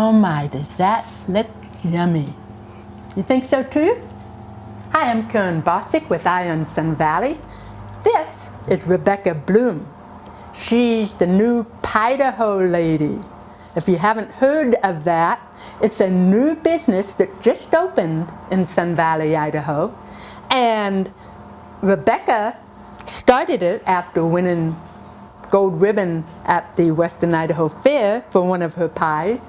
Oh my, does that look yummy? You think so too? Hi, I'm Karen Bossick with Ion Sun Valley. This is Rebecca Bloom. She's the new Idaho lady. If you haven't heard of that, it's a new business that just opened in Sun Valley, Idaho. And Rebecca started it after winning gold ribbon at the Western Idaho Fair for one of her pies,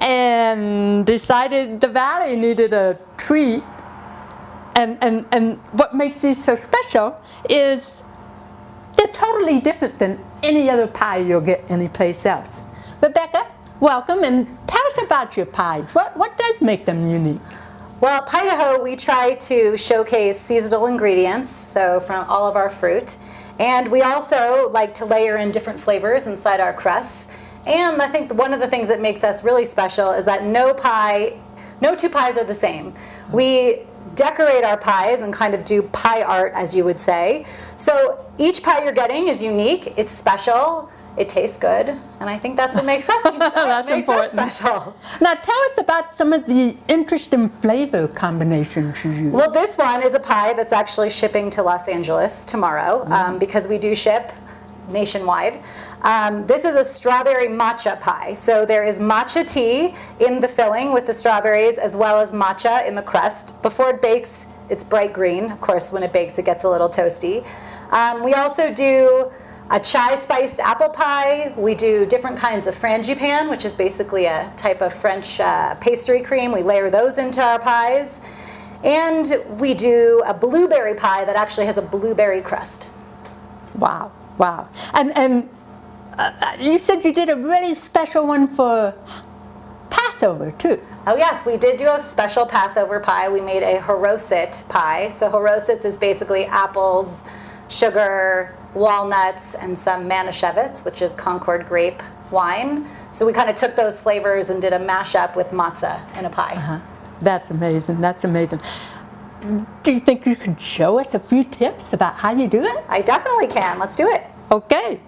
and decided the valley needed a treat. And what makes these so special is they're totally different than any other pie you'll get anyplace else. Rebecca, welcome, and tell us about your pies. What does make them unique? Well, at Idaho, we try to showcase seasonal ingredients, so from all of our fruit. And we also like to layer in different flavors inside our crusts. And I think one of the things that makes us really special is that no two pies are the same. We decorate our pies and kind of do pie art, as you would say. So each pie you're getting is unique, it's special, it tastes good, and I think that's what makes us us special. Now tell us about some of the interesting flavor combinations you use. Well, this one is a pie that's actually shipping to Los Angeles tomorrow, because we do ship nationwide. This is a strawberry matcha pie. So there is matcha tea in the filling with the strawberries, as well as matcha in the crust. Before it bakes, it's bright green. Of course, when it bakes, it gets a little toasty. We also do a chai spiced apple pie. We do different kinds of frangipan, which is basically a type of French pastry cream. We layer those into our pies. And we do a blueberry pie that actually has a blueberry crust. Wow, wow. And you said you did a really special one for Passover too. Oh yes, we did do a special Passover pie. We made a haroset pie. So haroset is basically apples, sugar, walnuts, and some manischewitz, which is Concord grape wine. So we kind of took those flavors and did a mashup with matzah in a pie. That's amazing, that's amazing. Do you think you could show us a few tips about how you do it? I definitely can, let's do it. Okay.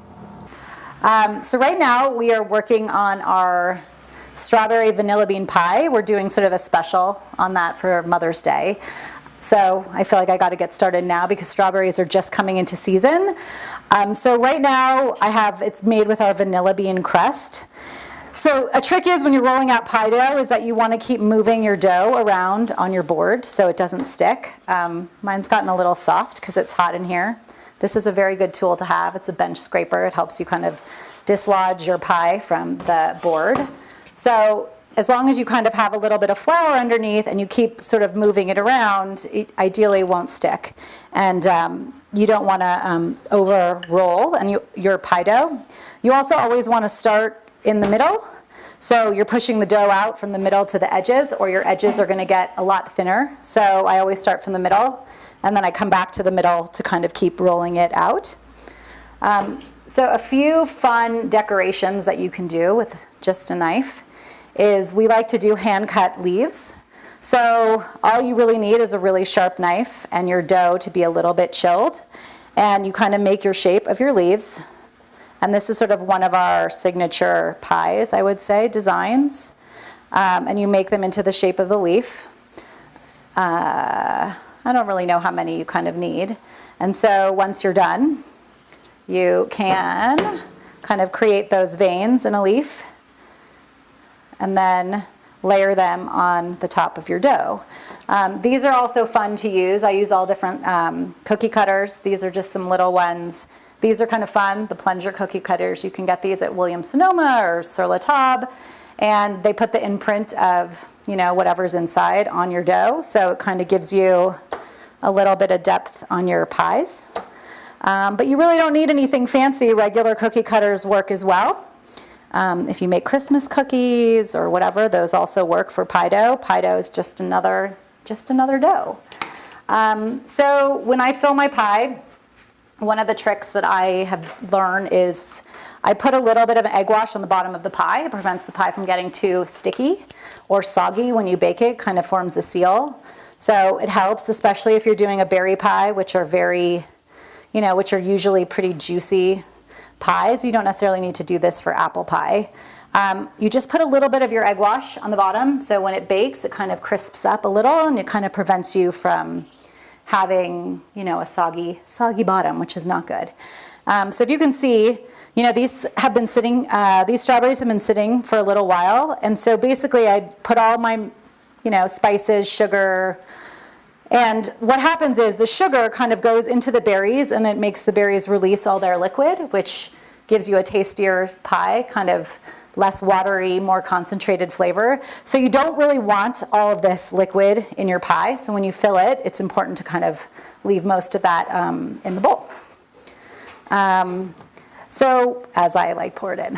So right now we are working on our strawberry vanilla bean pie. We're doing sort of a special on that for Mother's Day. So I feel like I got to get started now because strawberries are just coming into season. So right now it's made with our vanilla bean crust. So a trick is when you're rolling out pie dough is that you want to keep moving your dough around on your board so it doesn't stick. Mine's gotten a little soft because it's hot in here. This is a very good tool to have. It's a bench scraper. It helps you kind of dislodge your pie from the board. So as long as you kind of have a little bit of flour underneath and you keep sort of moving it around, it ideally won't stick. And you don't want to over roll your pie dough. You also always want to start in the middle. So you're pushing the dough out from the middle to the edges, or your edges are going to get a lot thinner. So I always start from the middle, and then I come back to the middle to kind of keep rolling it out. So a few fun decorations that you can do with just a knife is we like to do hand-cut leaves. So all you really need is a really sharp knife and your dough to be a little bit chilled. And you kind of make your shape of your leaves. And this is sort of one of our signature pies, I would say, designs. And you make them into the shape of the leaf. I don't really know how many you kind of need. And so once you're done, you can kind of create those veins in a leaf and then layer them on the top of your dough. These are also fun to use. I use all different cookie cutters. These are just some little ones. These are kind of fun, the plunger cookie cutters. You can get these at Williams-Sonoma or Sur La Table, and they put the imprint of whatever's inside on your dough, so it kind of gives you a little bit of depth on your pies. But you really don't need anything fancy. Regular cookie cutters work as well. If you make Christmas cookies or whatever, those also work for pie dough. Pie dough is just another dough. So when I fill my pie, one of the tricks that I have learned is I put a little bit of an egg wash on the bottom of the pie. It prevents the pie from getting too sticky or soggy when you bake it, kind of forms a seal. So it helps, especially if you're doing a berry pie, which are which are usually pretty juicy pies. You don't necessarily need to do this for apple pie. You just put a little bit of your egg wash on the bottom, so when it bakes, it kind of crisps up a little, and it kind of prevents you from having, a soggy bottom, which is not good. So if you can see, these strawberries have been sitting for a little while, and so basically I put all my, spices, sugar, and what happens is the sugar kind of goes into the berries, and it makes the berries release all their liquid, which gives you a tastier pie, kind of less watery, more concentrated flavor. So you don't really want all of this liquid in your pie. So when you fill it, it's important to kind of leave most of that in the bowl. So as I pour it in.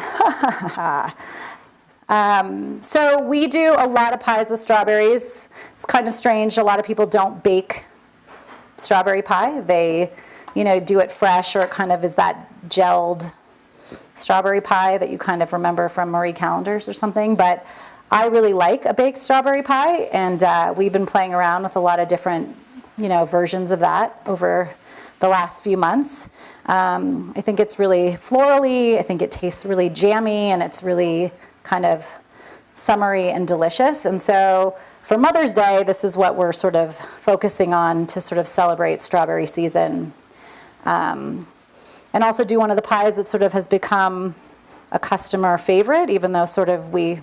So we do a lot of pies with strawberries. It's kind of strange. A lot of people don't bake strawberry pie. They, do it fresh, or it kind of is that gelled strawberry pie that you kind of remember from Marie Callender's or something. But I really like a baked strawberry pie, and we've been playing around with a lot of different, versions of that over the last few months. I think it's really florally. I think it tastes really jammy, and it's really kind of summery and delicious. And so for Mother's Day, this is what we're sort of focusing on to sort of celebrate strawberry season. And also do one of the pies that sort of has become a customer favorite, even though sort of we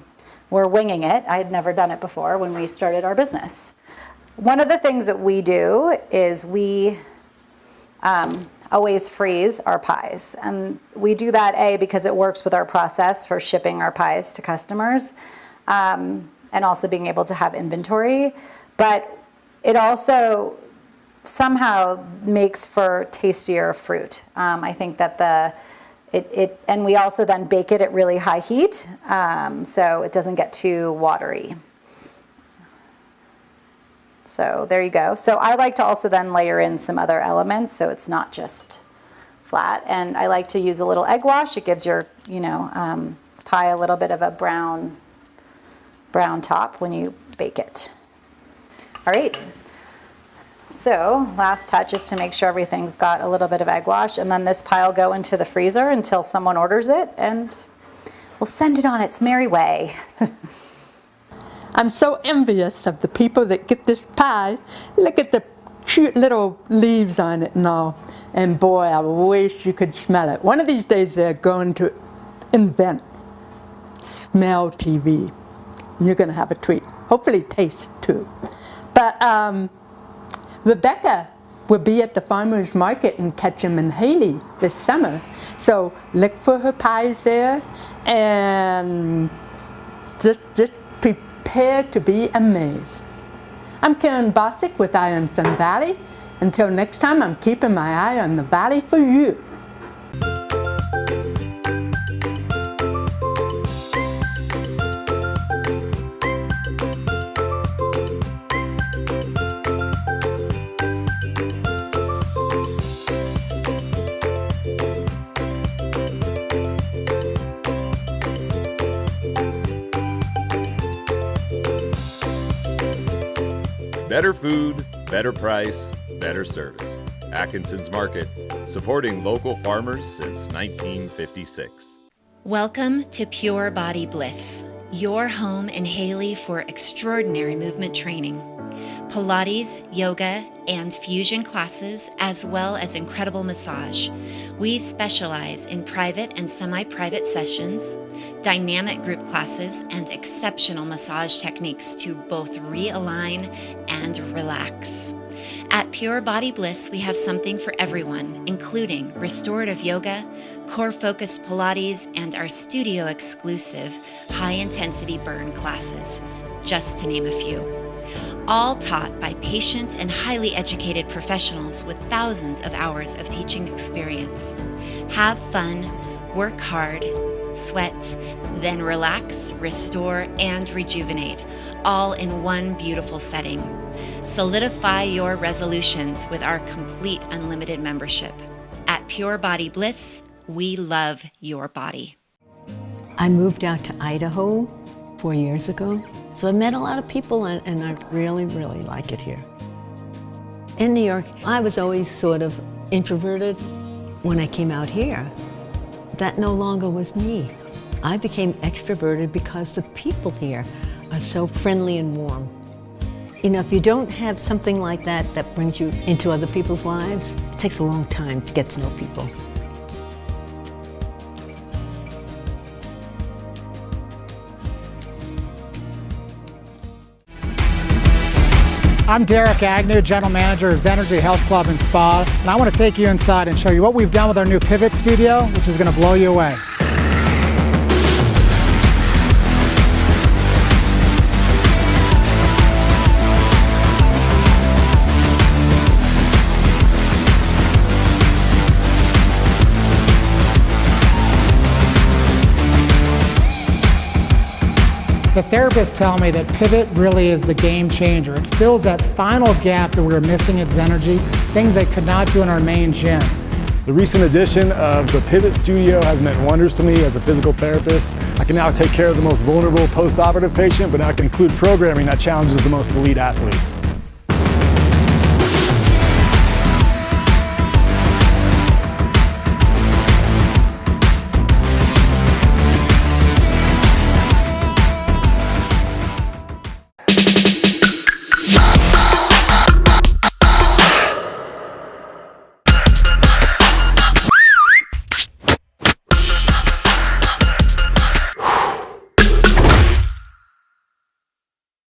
were winging it. I had never done it before when we started our business. One of the things that we do is we always freeze our pies. And we do that, because it works with our process for shipping our pies to customers, and also being able to have inventory. But it also somehow makes for tastier fruit. I think that and we also then bake it at really high heat, so it doesn't get too watery. So there you go. So I like to also then layer in some other elements, so it's not just flat. And I like to use a little egg wash. It gives your, pie a little bit of a brown top when you bake it. All right. So last touch is to make sure everything's got a little bit of egg wash, and then this pie will go into the freezer until someone orders it, and we'll send it on its merry way. I'm so envious of the people that get this pie. Look at the cute little leaves on it and all. And boy, I wish you could smell it. One of these days they're going to invent smell TV. You're going to have a treat. Hopefully taste too. But Rebecca will be at the farmer's market in Ketchum and Haley this summer. So look for her pies there, and just prepare to be amazed. I'm Karen Bossick with Eye on Sun Valley. Until next time, I'm keeping my eye on the valley for you. Better food, better price, better service. Atkinson's Market, supporting local farmers since 1956. Welcome to Pure Body Bliss, your home in Haley for extraordinary movement training. Pilates, yoga, and fusion classes, as well as incredible massage. We specialize in private and semi-private sessions, dynamic group classes, and exceptional massage techniques to both realign and relax. At Pure Body Bliss, we have something for everyone, including restorative yoga, core-focused Pilates, and our studio-exclusive high-intensity burn classes, just to name a few. All taught by patient and highly educated professionals with thousands of hours of teaching experience. Have fun, work hard, sweat, then relax, restore, and rejuvenate, all in one beautiful setting. Solidify your resolutions with our complete unlimited membership. At Pure Body Bliss, we love your body. I moved out to Idaho 4 years ago. So I met a lot of people, and I really, really like it here. In New York, I was always sort of introverted. When I came out here, that no longer was me. I became extroverted because the people here are so friendly and warm. You know, if you don't have something like that that brings you into other people's lives, it takes a long time to get to know people. I'm Derek Agnew, General Manager of Zenergy Health Club and Spa, and I want to take you inside and show you what we've done with our new Pivot Studio, which is going to blow you away. The therapists tell me that Pivot really is the game changer. It fills that final gap that we were missing at Zenergy, things they could not do in our main gym. The recent addition of the Pivot Studio has meant wonders to me as a physical therapist. I can now take care of the most vulnerable post-operative patient, but I can include programming that challenges the most elite athlete.